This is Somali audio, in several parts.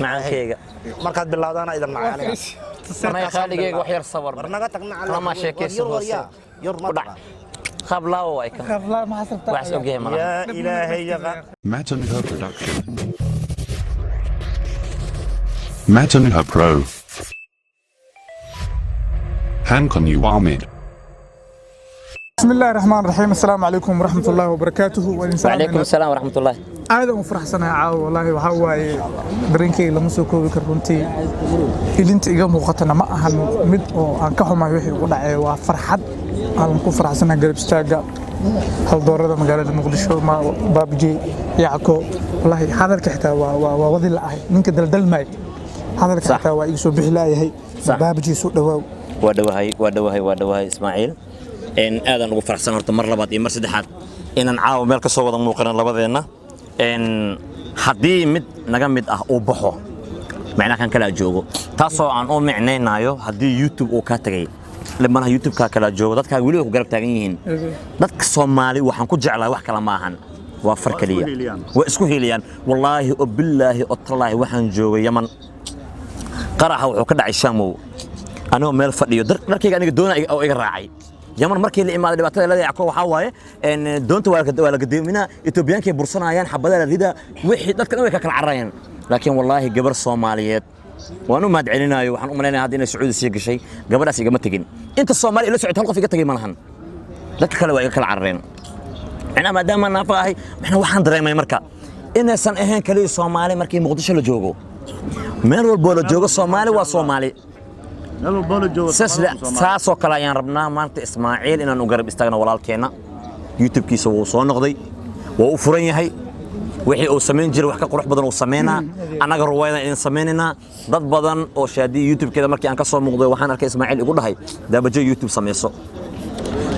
معاكيga markaad bilowdana idan macaan ما خاليجيك وحير صبر barnaga tagna ala ما شيكيس هوسه yor ma ودع خبلا وايك خبلا ما حسبتها واحد اوجيه مره ya ilaahay yaqa Matanha Production. Matanha Pro. Hankon Uwamid. بسم الله الرحمن الرحيم السلام عليكم ورحمة الله وبركاته وعليكم السلام ورحمه الله aad u faraxsanahay caawa wallahi waxa waaye dareenkay lama soo koobi karo runtii ilinta iga muuqatana ma ahan mid oo aan ka xumahay wixii ugu dhacay waa farxad aan ku faraxsanahay garab istaaga hal doorada magaalada Muqdisho ma baabji yaako wallahi hadalka xitaa waa wadi la ahay ninka daldalmay hadalka xitaa waa igu soo bixi laayahay baabji soo dhawaaw ودوهي اسماعيل ان aadan ugu faraxsan horta mar labaad iyo mar saddexaad inaan caawa meel ka soo wada muuqana labadeena in hadii mid naga mid ah uu baxo macna kan kala joogo taasoo aan u micnaynayo hadii YouTube uu ka tagay limana YouTube ka kala joogo dadka wali ku garab taagan yihiin dadka Soomaali waxaan ku jeclahay wax kala ma ahan waa far kaliya waa isku heeliyaan wallahi oo billahi oo tallaahi waxaan joogay Yaman qaraxa wuxuu ka dhacay Shaamow anoo meel fadhiyo darkayga aniga doona oo iga raacay yaman markii la imaado dhibaatada la yaco waxa waaye in doonta waa la gadeemina Ethiopiyaankii bursanayaan xabada rida wixii dadka way ka kala carayeen laakiin wallahi gabar Soomaaliyeed waan u mahad celinayo waxaan u maleynayaa hadii inay Sacuudi sii gashay gabadhaas igama tagin inta Soomaali ila socod hal qof iga tagay malahan dadka kale waa iga kala carareen ana maadaama nafaahay maxna waxaan dareemay marka inaysan ahayn kaliya Soomaali markii Muqdisho la joogo meel walba la joogo Soomaali waa Soomaali saasoo kale ayaan rabnaa maanta Ismaaciil inaan u garab istaagno walaalkeena YouTube kiisa wuu soo noqday waa u furan yahay wixii uu sameyn jiray wax ka qurux badan uu sameeyna anaga ruwayda in sameynina dad badan oo shaadi YouTube keeda markii aan ka soo muuqday waxaan arkay Ismaaciil igu dhahay daabajo YouTube sameeyso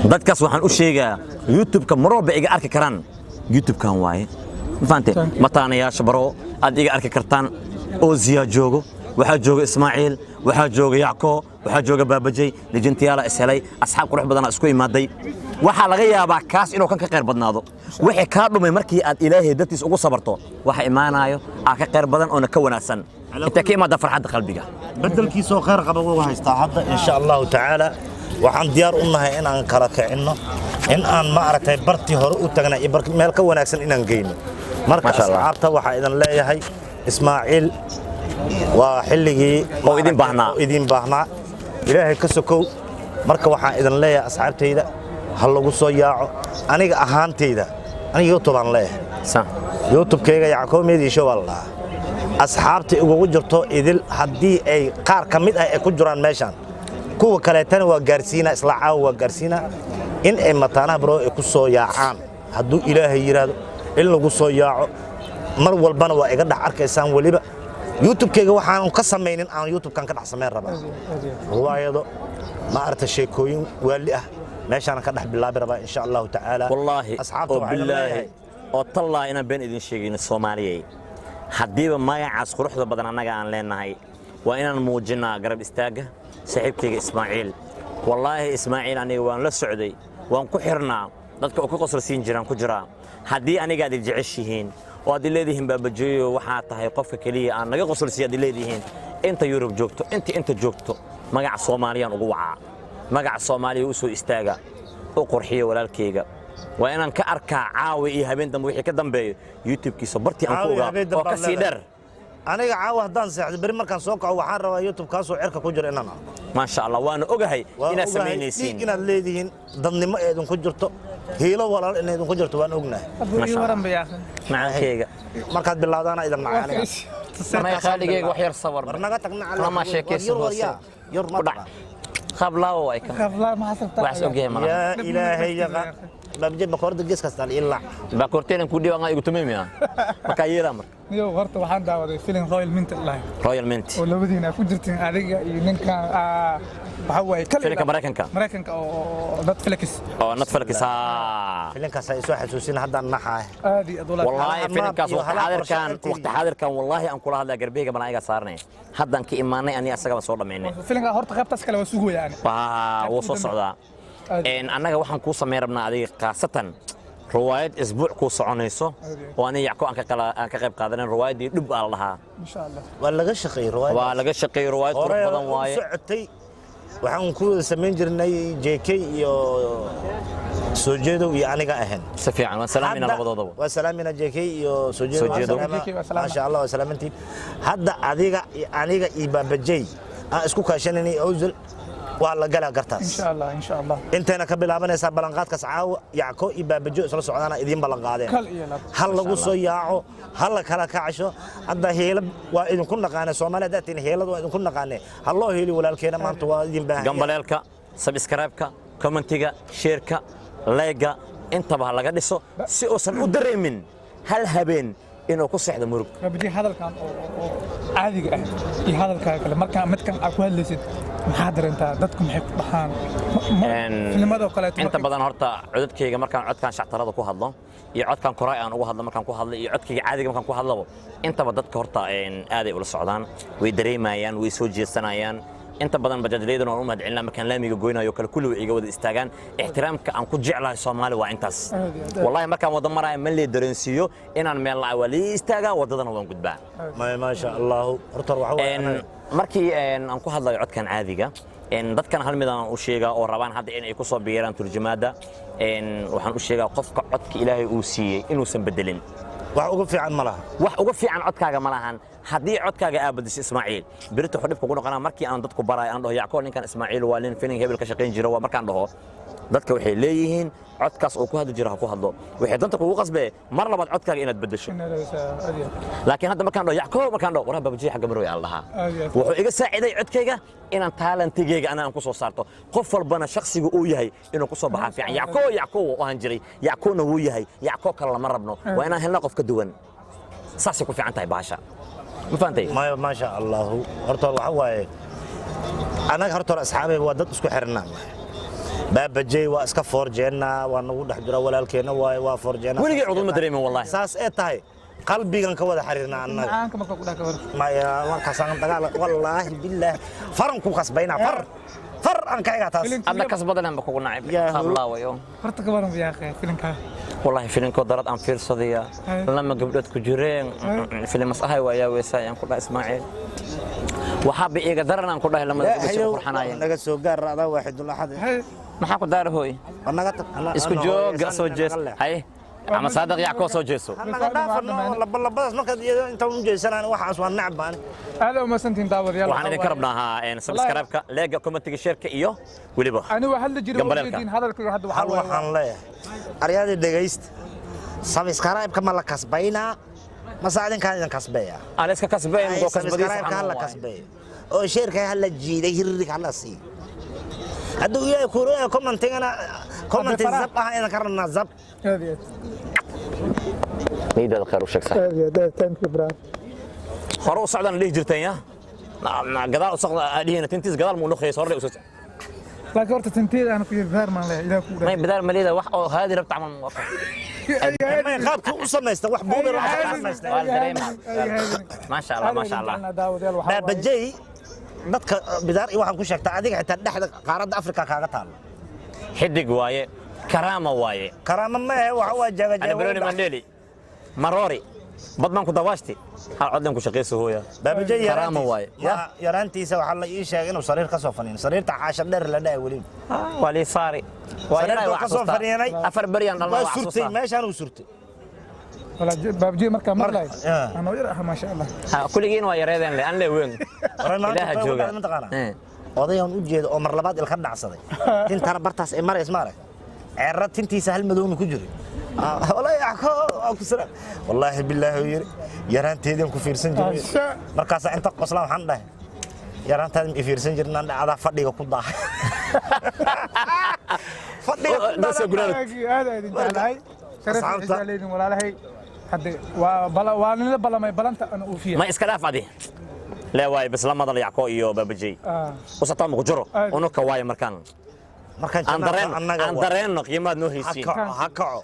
dadkaas waxaan u sheegaa YouTube ka marooba iga arki karaan YouTube kan waaye faante mataanayaasha baro aad iga arki kartaan oo ziya joogo waxa jooga Ismaaciil waxa jooga Yaako waxa jooga Baabajay lejantiyaala ishelay asxaab qurux badan isku imaaday waxa laga yaabaa kaas inuu kan ka qeyr badnaado wixii ka dhumay markii aad Ilaahay dadkiis ugu sabarto waxa imaanayo aa ka qeyr badan oo ka wanaagsan inta ka imaada farxadda qalbiga badalkiisa oo khayr qaba uu haystaa hadda insha Allah ta'ala waxaan diyaar u nahay in aan kala kicino in aan ma aragtay barti hore u tagnay meel ka wanaagsan inaan geeyno marka asxaabta waxa idan leeyahay Ismaaciil waa xilligii oo idin baahnaa ilaahay ka sokow marka waxaan idin leeyahay asxaabtayda hal lagu soo yaaco aniga ahaantayda aniga YouTube aan leeyahay YouTube-kayga Yaako meediisho wallah asxaabta ugu jirto idil hadii ay qaar kamid ah ay ku jiraan meeshan kuwa kale tan waa gaarsiina isla caaw waa gaarsiina in ay mataanaha baro ay ku soo yaacaan haduu ilaahay yiraahdo in lagu soo yaaco mar walbana waa iga dhac arkaysaan waliba YouTube-kayga waxaan ka sameeynin aan YouTube-kan ka dhax sameyn rabaa ruwaayado ma arta sheekooyin wali ah meeshaan ka dhax bilaabi rabaa insha Allah ta'ala wallahi asxaabtu billahi oo tallah ina been idin sheegin Soomaaliyeey hadiiba magacaas quruxda badan anaga aan leenahay waa inaan muujinaa garab istaaga saaxiibkayga Ismaaciil wallahi Ismaaciil aniga waan la socday waan ku xirnaa dadka oo ka qosolsiin jiraan ku jira hadii aniga aad jeceshihiin oo dileedihiin baabajeeyo waxa tahay qofka kaliya aan naga qosolsiya dileedihiin inta Yurub joogto inta joogto magac Soomaaliyan ugu wacaa magac Soomaaliya u soo istaaga oo qurxiyo walaalkayga waa inaan ka arkaa caawi iyo habeen dambe wixii ka dambeeyo YouTube kiisa barti aan ku ogaa oo ka sii dheer aniga caawa hadaan seexdo bari markaan soo kaco waxaan rabaa YouTube kaas oo cirka ku jira inaan ma sha Allah waana ogahay inaad sameynaysiin inaad leedihiin dadnimo eedun ku jirto hiilo walaal inaad ku jirto waan ognahay ma sha Allah macaankayga markaad bilowdana idan macaan ما خاليجيك وحير صبر barnaga tagna ala ما شيكيس هوسه yor ma خبلا وايك خبلا ما حسبتها واحد اوجيه مره ya ilaahay yaqa babje bakoorda gees kasta ilaa باكورتين ku dhiiban ay gutamiya marka yeela mar niyo horta waxaan daawaday film Royal Mint live Royal Mint oo labadiina ku jirtiin adiga iyo ninka waxa way filimka Mareykanka oo Netflix filimkaas ay soo xasuusin hadaan naxaa aadi adula wallahi filimkaas waqti xaadirkan wallahi aan kula hadlaa garbeyga bana iga saarnay hadan ka iimaanay ani asaga soo dhameynay filimka horta qaybtaas kale waa sugu yaani waa soo socdaa in anaga waxaan ku sameey rabnaa adiga qaasatan روايد اسبوع كو سعنيسو وانا يعكو ان كقيب قادنين روايدي دب على لها ان شاء الله waa laga shaqeeyay riwaayad waa laga shaqeeyay riwaayad qurux badan waaye socotay waxaan ku samayn jirnay JK iyo soo jeedo iyo aniga ahaan si fiican waan salaamina labadoodaba waa salaamina JK iyo soo jeedo ma sha Allah waa salaamantii hadda aniga iyo baabajay aan isku kaashanay awzal waa la galaa gartaas in sha Allah intana ka bilaabanaysa balanqaadka sacaaw yacko iyo baabajo isla socdaana idin balanqaadeen hal lagu soo yaaco hal kala kacasho hadda heelad waa idin ku naqaana Soomaaliyeed dadin heelad waa idin ku naqaanay hal loo heeli walaalkeena maanta waa idin baahan gambaleelka subscribe-ka commentiga share-ka like-ga intaba laga dhiso si uusan u dareemin hal habeen inuu ku seexdo murug rabbi hadalkan oo caadiga ah iyo hadalka kale marka midkan aad ku hadlaysid maxaa dareenta dadku maxay ku dhaxaan filimada kale inta badan horta codadkayga markaan codkan shactarada ku hadlo iyo codkan koray aan ugu hadlo markaan ku hadlo iyo codkayga caadiga markaan ku hadlabo intaba dadka horta aad ay ula socdaan way dareemayaan way soo jeesanayaan inta badan bajaajleedana oo u mahadcelinaa markaan laamiga goynayo kala kulli way iga wada istaagaan ixtiraamka aan ku jeclahay Soomaali waa intaas wallahi markaan wada marayo ma leey dareensiyo inaan meel la wali istaaga wadadana waan gudbaa ma sha Allah horta waxa markii aan ku hadlayo codkan caadiga dadkan hal mid aan u sheegaa oo rabaan hadda in ay ku soo biiraan turjumaada waxaan u sheegaa qofka codka Ilaahay uu siiyay inuusan bedelin wax ugu fiican ma laha wax ugu fiican codkaaga ma lahan haddii codkaaga aabadis Ismaaciil birta xudib kugu noqonaa markii aan dadku baray aan dhaho Yacko ninkan Ismaaciil waa nin filing hebel ka shaqeyn jira waa markaan dhaho dadka waxay leeyihiin codkaas oo ku hadli jira ha ku hadlo waxay danta kugu qasbay mar labaad codkaaga inaad bedesho laakiin hadda markaan dhaho Yacko markaan dhaho waraha baabajii xagga marway allaha wuxuu iga saaciday codkayga inaan talantigayga aan ku soo saarto qof walbana shakhsiga uu yahay inuu ku soo baxaa fiican Yacko oo aan jiray Yackona wuu yahay Yacko kale lama rabno waa inaan helno qof ka duwan saasi ku fiican tahay baasha ma fahantay ma sha Allah horta waxa waaye anaga horta asxaabay waa dad isku xirnaa baabajay waa iska forjeena waa nagu dhex jira walaalkeena waa forjeena weligii cudud ma dareemin wallahi saas ee tahay qalbigan ka wada xiriirna annaga aanka marka ku dhaakawar ma ya waan ka san dagaal wallahi billah faran ku qasbayna far aan ka iga taas adna kasbadan ba kugu nacib Allah wayo horta ka waran yaa akhay filimka والله فيلم كودرات أم فير صديا لما قبلت كجورين فيلم صحيح ويا ويسا ينقول إسماعيل وحاب إيه قدرنا نقول له لما نقول حنايا نقول سوقار هذا واحد ولا حد ما حكوا دار هوي أنا قلت إسكو جو قصو جيس هاي عم صادق يعكو سو جيسو أنا قلت لبلا بس ما كنت أنت مجلس أنا واحد أسوان نعبان هذا وما سنتين داور يلا وحنا ذكرناها إن سبسكرايب لاقى كومنت الشركة إيوه وليبه أنا واحد جري موجودين هذا الكل واحد حلو حن لا أرياد دقيست سبسكرايب كم الله كسبينا مساعدين كان كسبيا أنا إسكا كسبين مو كسبين كان الله كسبيا أو شركة هلا جيدة يريك على سي هذا يا كوريا كومنت أنا كومنت الزب أنا كرنا الزب هذه ميدا الخير وشك صح هذه ثانك يو برا خروج صعدان ليه جرتين يا قدال صقل لينا تنتيز قدال مو نخي صار لي أسوس لكن ورت تنتيز أنا في ظهر ما له إذا كورة ما بدال مليدا وح هذه ربط عمل موقع ما يخاف توصل ما يستوح بوبي ما شاء الله ما شاء الله بجي dadka bidaar iyo waxaan ku sheegtaa adiga xitaa dhaxda qaaradda Afrika kaaga taal xidig waaye karaama waaye karaama ma aha waxa waa jaga ana Bruni Mandeli marori badman ku dawaashti hal codlan ku shaqeyso hooya baabajay karaama waaye yaraantiisa waxa la ii sheegay inuu sariir ka soo faniin sariirta caasha dheer la dhaay wali wali saari sariirta ka soo faniinay afar bariyan dhalma waa surtay meeshaan uu surtay ولا بابجي مركا مرلاي انا ويرها ما شاء الله كليين waa yareedeen le aan le weyn ilaaha jooga odayan u jeedo oo mar labaad ilka dhacsaday tinta bartaas ay mareys maarag ceerad tintiisa hal madowna ku jiro wallahi Yacko ku sara wallahi billahi yiri yaraanteedin ku fiirsan jiray markaas inta qosla waxaan dhahay yaraantaadin i fiirsan jirnaa dhacda fadhiga ku daahay fadhiga هذا idin jeclahay شرف علينا ولا لهي حد ولا بلا ما بلنت انا وفيها ما اسكلاف عادي لا واي بس لما ضل Yacko iyo baabajay وسطام ku jiro ono ka waay markaan aan dareen qiimaad noo haysiin ha kaco